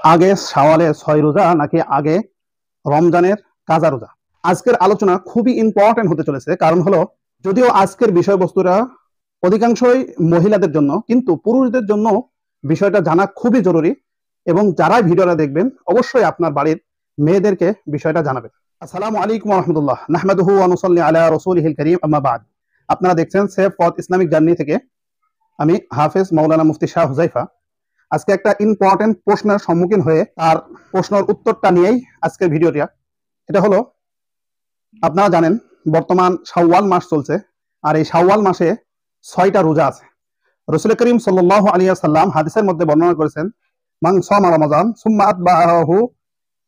আগে শাওয়ালে 6 রোজা নাকি আগে রমজানের কাজা রোজা? আজকের আলোচনা খুবই ইম্পর্টেন্ট হতে চলেছে। কারণ হলো, যদিও আজকের বিষয়বস্তুটা অধিকাংশই মহিলাদের জন্য, কিন্তু পুরুষদের জন্য বিষয়টা জানা খুবই জরুরি। এবং যারাই ভিডিওটা দেখবেন অবশ্যই আপনার বাড়ির মেয়েদেরকে বিষয়টা জানাবেন। আসসালামু আলাইকুম ওয়া রাহমাতুল্লাহ। নাহমাদুহু ওয়া নুসাল্লি আলা রাসূলিহিল কারীম, আম্মা বা'দ। আপনারা দেখছেন সেফ পথ ইসলামিক জার্নি থেকে আমি হাফেজ মাওলানা মুফতি শাহ হুযাইফা। আজকে একটা ইম্পর্টেন্ট প্রশ্নের সম্মুখীন হয়ে তার প্রশ্নের উত্তরটা নিয়েই আজকের ভিডিওটা। এটা হলো, আপনারা জানেন বর্তমান শাওয়াল মাস চলছে, আর এই শাওয়াল মাসে 6টা রোজা আছে। রাসূল করিম সাল্লাল্লাহু আলাইহি ওয়াসাল্লাম হাদিসের মধ্যে বর্ণনা করেছেন, মান সামা রমাযান সুম্মা আতবাআহু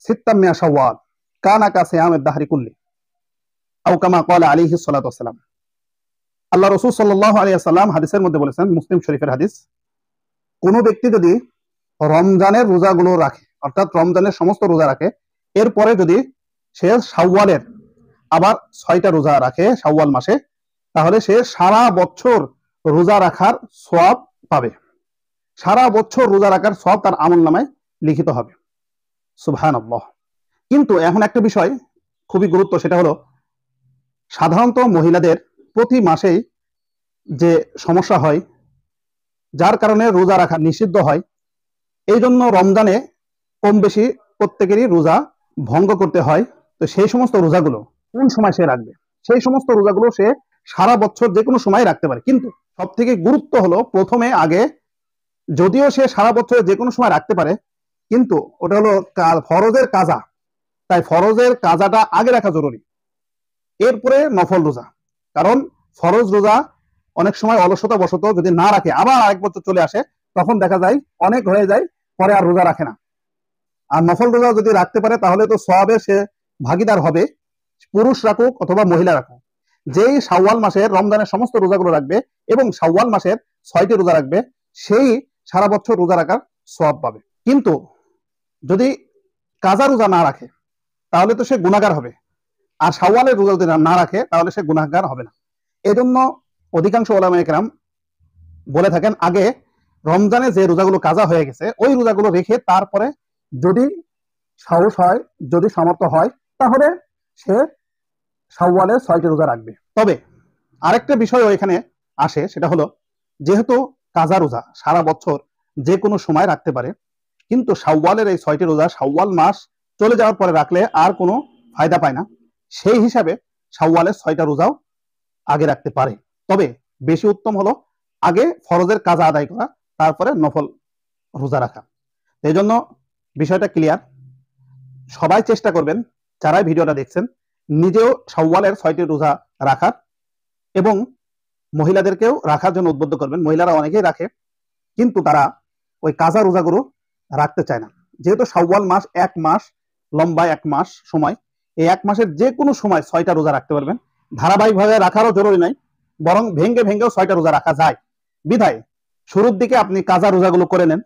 সিত্তাম মিন শাওয়াল কানা কা সিয়ামিদ দাহরি কুল্লি, আও কামা ক্বালা আলাইহিস সালাতু ওয়াসসালাম। আল্লাহ রাসূল সাল্লাল্লাহু আলাইহি ওয়াসাল্লাম হাদিসের মধ্যে বলেছেন, মুসলিম শরীফের হাদিস, কোন ব্যক্তি যদি রমজানের রোজাগুলো রাখে, অর্থাৎ রমজানের সমস্ত রোজা রাখে, এরপরে যদি সে শাওয়ালের আবার 6টা রোজা রাখে শাওয়াল মাসে, তাহলে সে সারা বছর রোজা রাখার সওয়াব পাবে। সারা বছর রোজা রাখার সওয়াব তার আমলনামায় লিখিত হবে। সুবহানাল্লাহ। কিন্তু এখন একটা বিষয় খুবই গুরুত্ব, সেটা হলো, সাধারণত মহিলাদের প্রতি মাসেই যে সমস্যা হয়, যার কারণে রোজা রাখা নিষিদ্ধ হয়, এই জন্য রমজানে কম বেশি প্রত্যেকেরই রোজা ভঙ্গ করতে হয়। তো সেই সমস্ত রোজাগুলো কোন সময় সে রাখবে? সেই সমস্ত রোজাগুলো সে সারা বছর যে কোনো সময় রাখতে পারে, কিন্তু সব থেকে গুরুত্ব হলো প্রথমে আগে, যদিও সে সারা বছর যে কোনো সময় রাখতে পারে, কিন্তু ওটা হলো ফরজের কাজা, তাই ফরজের কাজাটা আগে রাখা জরুরি, এরপরে নফল রোজা। কারণ ফরজ রোজা অনেক সময় অলসতা বশত যদি না রাখে, আবার আরেক বছর চলে আসে, তখন দেখা যায় অনেক হয়ে যায়, পরে আর রোজা রাখে না। আর নফল রোজা যদি রাখতে পারে তাহলে তো সওয়াবে সে ভাগিদার হবে, পুরুষ রাখুক অথবা মহিলা রাখুক। যেই শাওয়াল মাসের রমজানের সমস্ত রোজাগুলো রাখবে এবং শাওয়াল মাসের 6টি রোজা রাখবে, সেই সারা বছর রোজা রাখার সওয়াব পাবে। কিন্তু যদি কাজা রোজা না রাখে তাহলে তো সে গুনাহগার হবে, আর শাওয়ালের রোজা যদি না রাখে তাহলে সে গুনাহগার হবে না। এজন্য অধিকাংশ উলামায়ে কেরাম বলে থাকেন, আগে রমজানে যে রোজাগুলো কাজা হয়ে গেছে ওই রোজাগুলো রেখে তারপরে যদি সাহস হয়, যদি সামর্থ্য হয়, তাহলে সে শাওয়ালের 6টি রোজা রাখবে। তবে আরেকটা বিষয় এখানে আসে, সেটা হলো, যেহেতু কাজা রোজা সারা বছর যে কোনো সময় রাখতে পারে, কিন্তু শাওয়ালের এই 6টি রোজা শাওয়াল মাস চলে যাওয়ার পরে রাখলে আর কোনো ফায়দা পায় না, সেই হিসাবে শাওয়ালের 6টা রোজাও আগে রাখতে পারে। তবে বেশি উত্তম হলো আগে ফরজের কাজা আদায় করা, তারপরে নফল রোজা রাখা। এই জন্য বিষয়টা ক্লিয়ার। সবাই চেষ্টা করবেন, যারাই ভিডিওটা দেখছেন, নিজেও শাওয়ালের 6টি রোজা রাখার, এবং মহিলাদেরকেও রাখার জন্য উদ্বুদ্ধ করবেন। মহিলারা অনেকেই রাখে, কিন্তু তারা ওই কাজা রোজাগুলো রাখতে চায় না। যেহেতু শাওয়াল মাস 1 মাস, লম্বা 1 মাস সময়, এই 1 মাসের যে কোনো সময় 6টা রোজা রাখতে পারবেন। ধারাবাহিকভাবে রাখারও জরুরি নাই, বরং ভেঙ্গে ভেঙ্গেও 6টা রোজা রাখা যায়। বিধায় শুরুর দিকে আপনি কাজা রোজাগুলো করে নেন,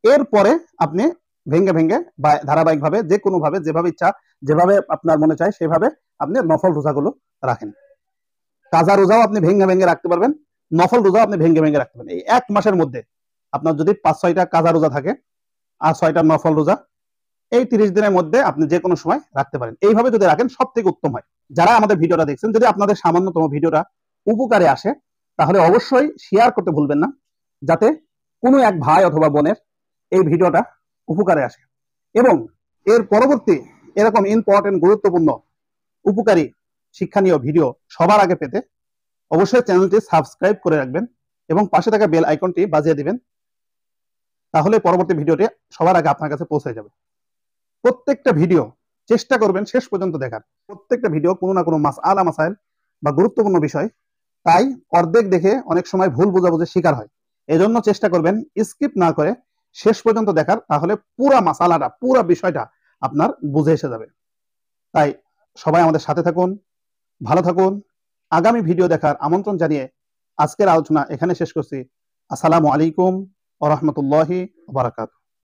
এরপরে আপনি ভেঙ্গে ভেঙ্গে বা ধারাবাহিকভাবে যে কোনো ভাবে, যেভাবে ইচ্ছা, যেভাবে আপনার মনে চায় সেভাবে আপনি নফল রোজাগুলো রাখেন। কাজা রোজাও আপনি ভেঙ্গে ভেঙ্গে রাখতে পারবেন, নফল রোজাও আপনি ভেঙ্গে ভেঙ্গে রাখতে পারবেন। এই 1 মাসের মধ্যে আপনার যদি 5-6টা কাজা রোজা থাকে আর 6টা নফল রোজা, এই 30 দিনের মধ্যে আপনি যে কোনো সময় রাখতে পারেন। এইভাবে যদি রাখেন সব থেকে উত্তম হয়। যারা আমাদের ভিডিওটা দেখছেন, যদি আপনাদের সামান্যতম ভিডিওটা উপকারে আসে, তাহলে অবশ্যই শেয়ার করতে ভুলবেন না, যাতে কোনো এক ভাই অথবা বোনের এই ভিডিওটা উপকারে আসে। এবং এর পরবর্তী এরকম ইম্পর্টেন্ট, গুরুত্বপূর্ণ, উপকারী, শিক্ষণীয় ভিডিও সবার আগে পেতে অবশ্যই চ্যানেলটি সাবস্ক্রাইব করে রাখবেন এবং পাশে থাকা বেল আইকনটি বাজিয়ে দিবেন। তাহলে পরবর্তী ভিডিওটি সবার আগে আপনার কাছে পৌঁছে যাবে। প্রত্যেকটা ভিডিও চেষ্টা করবেন শেষ পর্যন্ত দেখার। প্রত্যেকটা ভিডিও কোনো না কোনো মাসআলা, মাসাইল বা গুরুত্বপূর্ণ বিষয়, তাই অর্ধেক দেখে অনেক সময় ভুল বোঝাবুঝির শিকার হয়। এজন্য চেষ্টা করবেন স্কিপ না করে শেষ পর্যন্ত দেখার, তাহলে পুরা মাসালাটা, পুরা বিষয়টা আপনার বুঝে এসে যাবে। তাই সবাই আমাদের সাথে থাকুন, ভালো থাকুন। আগামী ভিডিও দেখার আমন্ত্রণ জানিয়ে আজকের আলোচনা এখানে শেষ করছি। আসসালামু আলাইকুম ওয়া রাহমাতুল্লাহি ওয়া বারাকাতুহু।